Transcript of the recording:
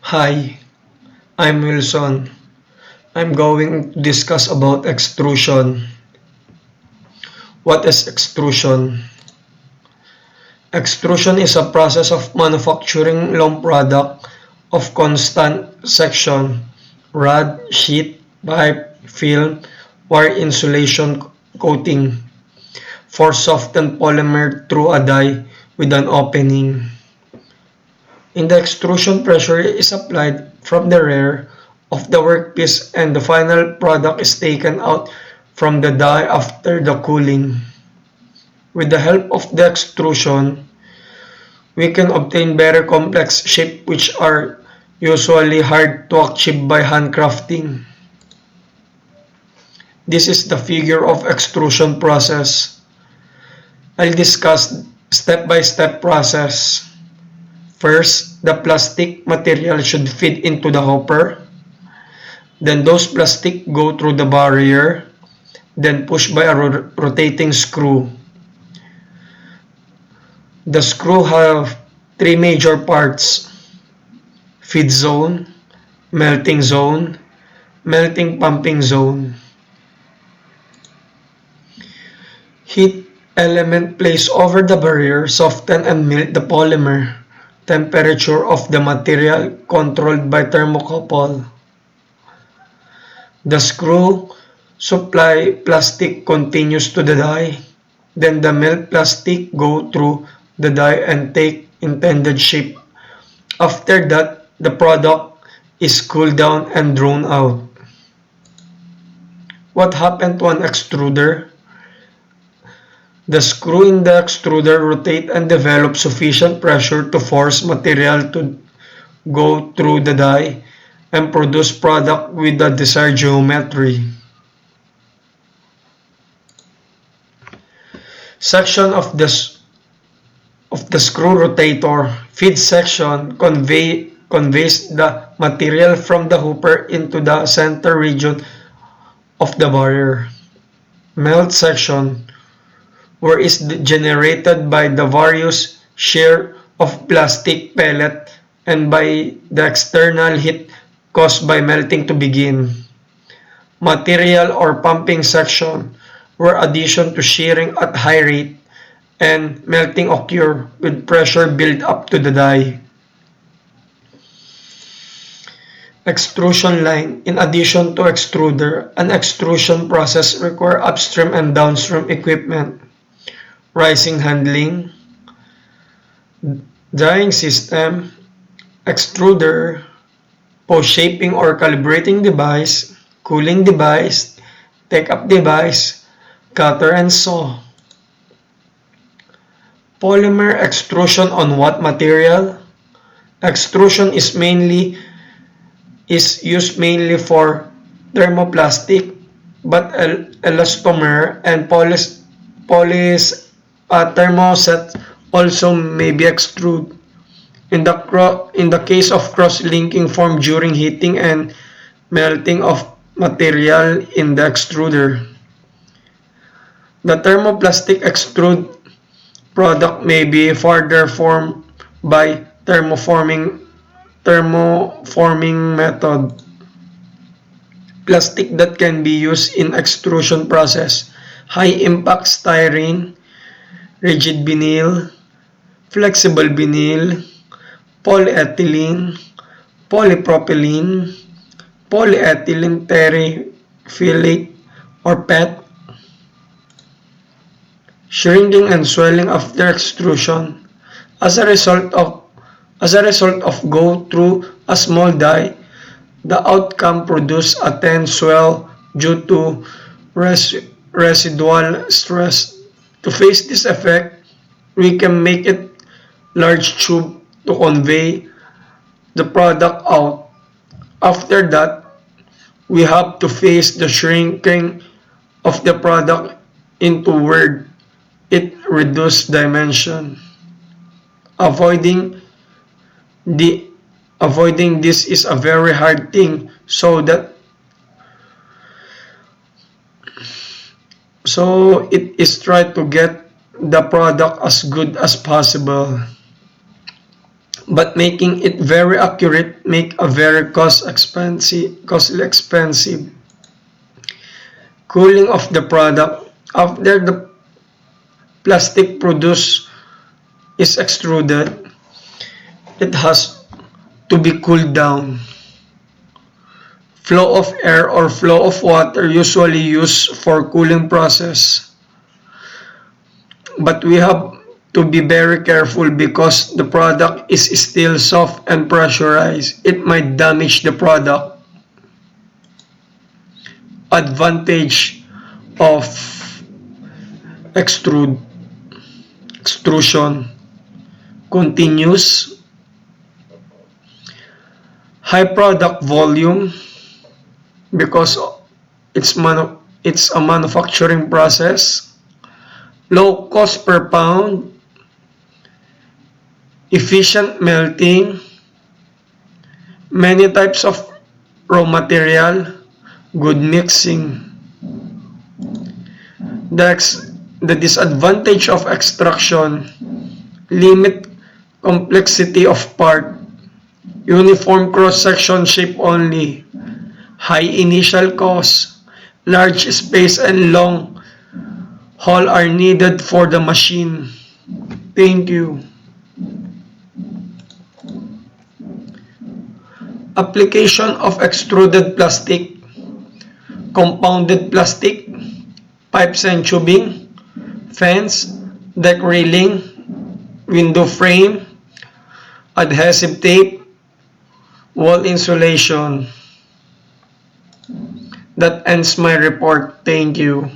Hi, I'm Wilson. I'm going to discuss about extrusion. What is extrusion? Extrusion is a process of manufacturing long product of constant section, rod, sheet, pipe, film, wire insulation coating for softened polymer through a die with an opening. In the extrusion, pressure is applied from the rear of the workpiece and the final product is taken out from the die after the cooling. With the help of the extrusion, we can obtain very complex shapes which are usually hard to achieve by handcrafting. This is the figure of extrusion process. I'll discuss step-by-step process. First, the plastic material should feed into the hopper. Then those plastic go through the barrier, then pushed by a rotating screw. The screw have three major parts: feed zone, melting pumping zone. Heat element placed over the barrier soften and melt the polymer. Temperature of the material controlled by thermocouple. The screw supply plastic continues to the die. Then the melt plastic go through the die and take intended shape. After that, the product is cooled down and drawn out. What happened to an extruder? The screw in the extruder rotate and develop sufficient pressure to force material to go through the die and produce product with the desired geometry. Section of the screw rotator. Feed section conveys the material from the hopper into the center region of the barrier. Melt section, where is generated by the various shear of plastic pellet and by the external heat caused by melting to begin. Material or pumping section, where addition to shearing at high rate and melting occur with pressure built up to the die. Extrusion line. In addition to extruder, an extrusion process requires upstream and downstream equipment. Rising handling, drying system, extruder, post-shaping or calibrating device, cooling device, take-up device, cutter and saw. Polymer extrusion on what material? Extrusion is used mainly for thermoplastic, but elastomer and thermoset also may be extruded. In the case of cross-linking formed during heating and melting of material in the extruder. The thermoplastic extrude product may be further formed by thermoforming method. Plastic that can be used in extrusion process: high impact styrene, rigid vinyl, flexible vinyl, polyethylene, polypropylene, polyethylene terephthalate or PET. Shrinking and swelling after extrusion. As a result of go through a small die, the outcome produces a thin swell due to residual stress. To face this effect, we can make it large tube to convey the product out. After that, we have to face the shrinking of the product into word it reduced dimension. Avoiding this is a very hard thing, so it is try to get the product as good as possible. but making it very accurate make a very costly expensive. Cooling of the product. After the plastic produced is extruded, it has to be cooled down. Flow of air or flow of water usually used for cooling process. But we have to be very careful because the product is still soft and pressurized. It might damage the product. Advantage of extrusion: continuous, high product volume because it's a manufacturing process, low cost per pound, efficient melting, many types of raw material, good mixing. The disadvantage of extrusion: limit complexity of part, uniform cross-section shape only, high initial cost, large space and long haul are needed for the machine. Thank you. Application of extruded plastic: compounded plastic, pipes and tubing, fence, deck railing, window frame, adhesive tape, wall insulation. That ends my report. Thank you.